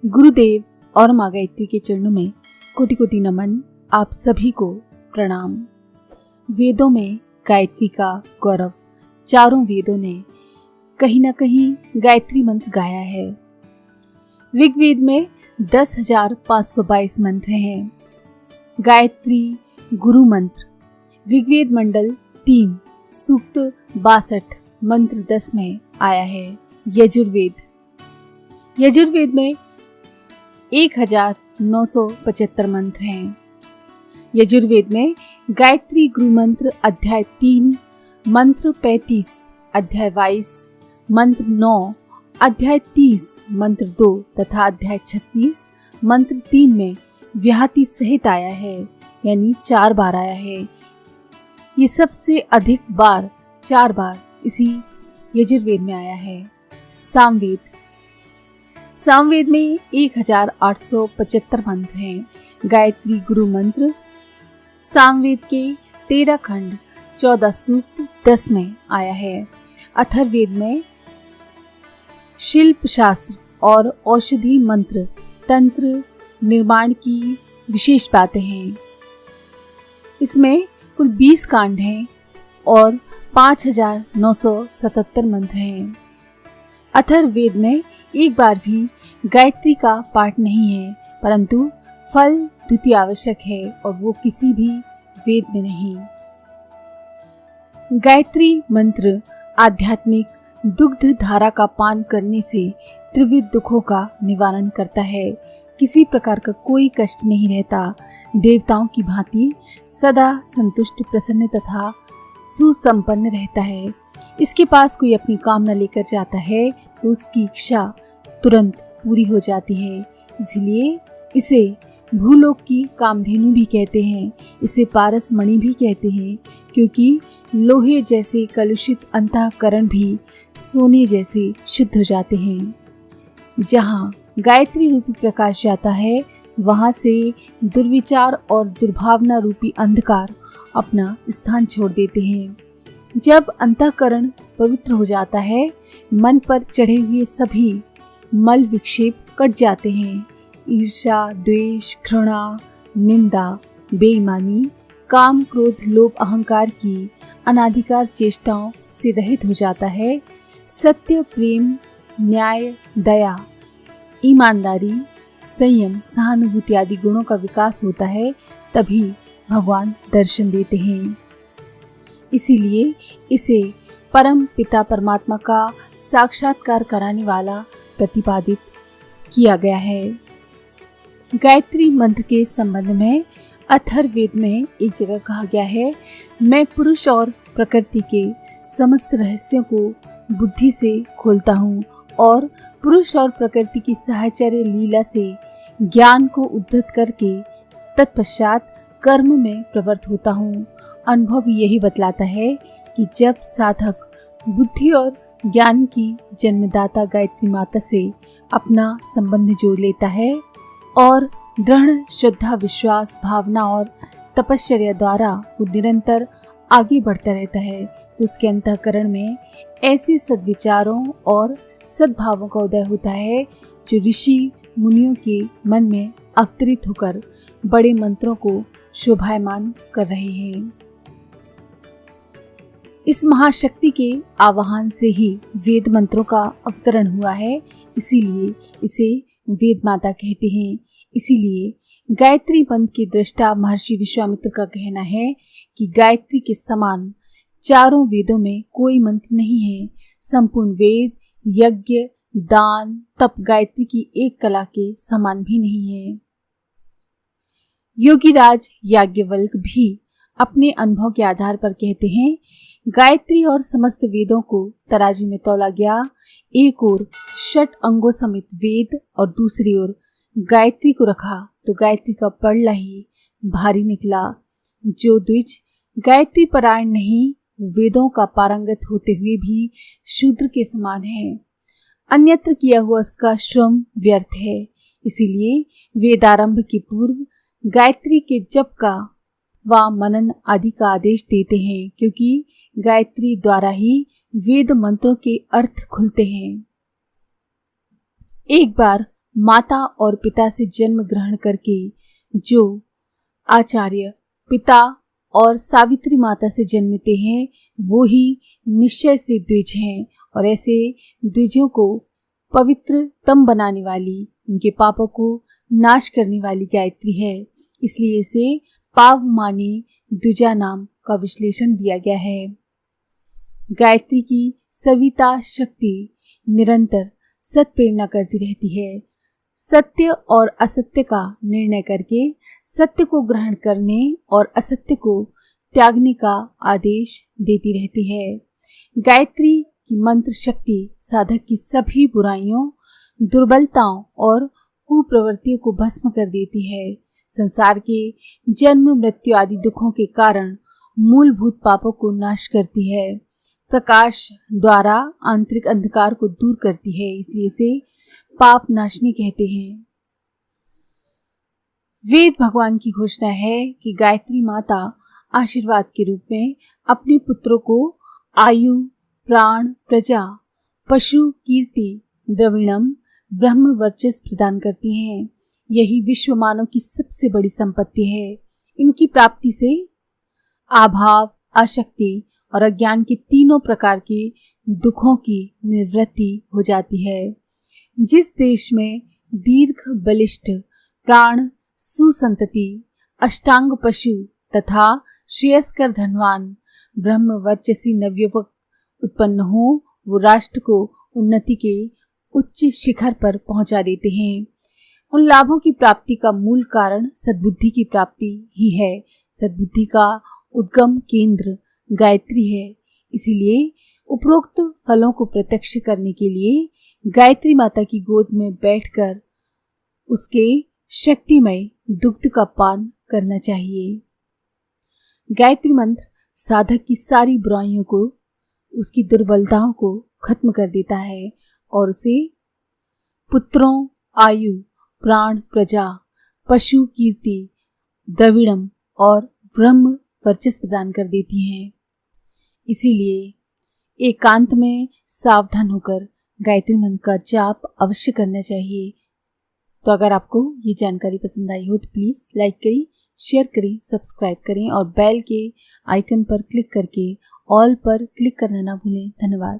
गुरुदेव और माँ गायत्री के चरणों में कोटि कोटि नमन। आप सभी को प्रणाम। वेदों में गायत्री का गौरव। चारों वेदों ने कहीं न कहीं गायत्री मंत्र गाया है। ऋग्वेद में 10,522 मंत्र हैं। गायत्री गुरु मंत्र ऋग्वेद मंडल 3 सूक्त 62 मंत्र 10 में आया है। यजुर्वेद में 1975 मंत्र हैं। यजुर्वेद में गायत्री गुरु मंत्र अध्याय 3 मंत्र 35, अध्याय 22 मंत्र 9, अध्याय 30 मंत्र 2 तथा अध्याय 36 मंत्र 3 में व्याहति सहित आया है, यानी 4 बार आया है। ये सबसे अधिक बार 4 बार इसी यजुर्वेद में आया है। सामवेद में 1875 मंत्र हैं। गायत्री गुरु मंत्र सामवेद के 13 खंड 14 सूक्त 10 में आया है। अथर्ववेद में शिल्प शास्त्र और औषधि मंत्र तंत्र निर्माण की विशेष बातें हैं। इसमें कुल 20 कांड हैं और 5,977 मंत्र हैं। अथर्ववेद में एक बार भी गायत्री का पाठ नहीं है, परंतु फल द्वितीय आवश्यक है और वो किसी भी वेद में नहीं। गायत्री मंत्र आध्यात्मिक दुग्ध धारा का पान करने से त्रिविध दुखों का निवारण करता है। किसी प्रकार का कोई कष्ट नहीं रहता। देवताओं की भांति सदा संतुष्ट, प्रसन्न तथा सुसंपन्न रहता है। इसके पास कोई अपनी कामना लेकर जाता है तो उसकी इच्छा तुरंत पूरी हो जाती है। इसलिए इसे भूलोक की कामधेनु भी कहते हैं। इसे पारस मणि भी कहते हैं, क्योंकि लोहे जैसे कलुषित अंतःकरण भी सोने जैसे शुद्ध हो जाते हैं। जहाँ गायत्री रूपी प्रकाश जाता है, वहाँ से दुर्विचार और दुर्भावना रूपी अंधकार अपना स्थान छोड़ देते हैं। जब अंतःकरण पवित्र हो जाता है, मन पर चढ़े हुए सभी मल विक्षेप कट जाते हैं। ईर्ष्या, द्वेष, घृणा, निंदा, बेईमानी, काम, क्रोध, लोभ, अहंकार की अनाधिकार चेष्टाओं से रहित हो जाता है। सत्य, प्रेम, न्याय, दया, ईमानदारी, संयम, सहानुभूति आदि गुणों का विकास होता है। तभी भगवान दर्शन देते हैं। इसीलिए इसे परम पिता परमात्मा का साक्षात्कार कराने वाला प्रतिपादित किया गया है। गायत्री मंत्र के संबंध में अथर्ववेद में एक जगह कहा गया है, मैं पुरुष और प्रकृति के समस्त रहस्यों को बुद्धि से खोलता हूँ और पुरुष और प्रकृति की साहचर्य लीला से ज्ञान को उद्धत करके तत्पश्चात कर्म में प्रवृत्त होता हूँ। अनुभव यही बतलाता है कि जब साधक बुद्धि और ज्ञान की जन्मदाता गायत्री माता से अपना संबंध जोड़ लेता है और दृढ़ श्रद्धा, विश्वास, भावना और तपश्चर्या द्वारा वो निरंतर आगे बढ़ता रहता है, तो उसके अंतःकरण में ऐसे सद्विचारों और सद्भावों का उदय होता है जो ऋषि मुनियों के मन में अवतरित होकर बड़े मंत्रों को शोभायमान कर रहे हैं। इस महाशक्ति के आवाहन से ही वेद मंत्रों का अवतरण हुआ है, इसीलिए इसे वेद माता कहते हैं। इसीलिए गायत्री मंत्र के दृष्टा महर्षि विश्वामित्र का कहना है कि गायत्री के समान चारों वेदों में कोई मंत्र नहीं है। संपूर्ण वेद, यज्ञ, दान, तप गायत्री की एक कला के समान भी नहीं है। योगीराज याज्ञवल्क्य भी अपने अनुभव के आधार पर कहते हैं, गायत्री और समस्त वेदों को तराजू में तौला गया। एक ओर 6 अंगों समेत वेद और दूसरी ओर गायत्री को रखा तो गायत्री का पड़ला ही भारी निकला। जो द्विज गायत्री परायण नहीं, वेदों का पारंगत होते हुए भी शूद्र के समान है। अन्यत्र किया हुआ उसका श्रम व्यर्थ है। इसीलिए वेदारंभ के पूर्व गायत्री के जप का व मनन आदि का आदेश देते हैं, क्योंकि गायत्री द्वारा ही वेद मंत्रों के अर्थ खुलते हैं। एक बार माता और पिता से जन्म ग्रहण करके जो आचार्य पिता और सावित्री माता से जन्मते हैं वो ही निश्चय से द्विज हैं, और ऐसे द्विजों को पवित्रतम बनाने वाली, उनके पापों को नाश करने वाली गायत्री है। इसलिए इसे पावमानी द्विजा नाम का विश्लेषण दिया गया है। गायत्री की सविता शक्ति निरंतर सत्प्रेरणा करती रहती है, सत्य और असत्य का निर्णय करके सत्य को ग्रहण करने और असत्य को त्यागने का आदेश देती रहती है। गायत्री की मंत्र शक्ति साधक की सभी बुराइयों, दुर्बलताओं और कुप्रवृत्तियों को भस्म कर देती है। संसार के जन्म मृत्यु आदि दुखों के कारण मूलभूत पापों को नाश करती है, प्रकाश द्वारा आंतरिक अंधकार को दूर करती है। इसलिए इसे पाप नाशनी कहते हैं। वेद भगवान की घोषणा है कि गायत्री माता आशीर्वाद के रूप में अपने पुत्रों को आयु, प्राण, प्रजा, पशु, कीर्ति, द्रविणम, ब्रह्म वर्चस्व प्रदान करती हैं। यही विश्व मानव की सबसे बड़ी संपत्ति है। इनकी प्राप्ति से अभाव, अशक्ति और अज्ञान के तीनों प्रकार के दुखों की निवृत्ति हो जाती है। जिस देश में दीर्घ बलिष्ठ प्राण, सुसंतति, अष्टांग पशु तथा श्रेयस्कर धनवान ब्रह्म वर्चसी नवयुवक उत्पन्न हो, वो राष्ट्र को उन्नति के उच्च शिखर पर पहुंचा देते हैं। उन लाभों की प्राप्ति का मूल कारण सद्बुद्धि की प्राप्ति ही है। सद्बुद्धि का उद्गम केंद्र गायत्री है। इसीलिए उपरोक्त फलों को प्रत्यक्ष करने के लिए गायत्री माता की गोद में बैठकर उसके शक्तिमय दुग्ध का पान करना चाहिए। गायत्री मंत्र साधक की सारी बुराइयों को, उसकी दुर्बलताओं को खत्म कर देता है और उसे पुत्रों, आयु, प्राण, प्रजा, पशु, कीर्ति, द्रविड़म और ब्रह्म वर्चस्व प्रदान कर देती हैं। इसीलिए एकांत में सावधान होकर गायत्री मंत्र का जाप अवश्य करना चाहिए। तो अगर आपको ये जानकारी पसंद आई हो तो प्लीज़ लाइक करें, शेयर करें, सब्सक्राइब करें और बेल के आइकन पर क्लिक करके ऑल पर क्लिक करना ना भूलें। धन्यवाद।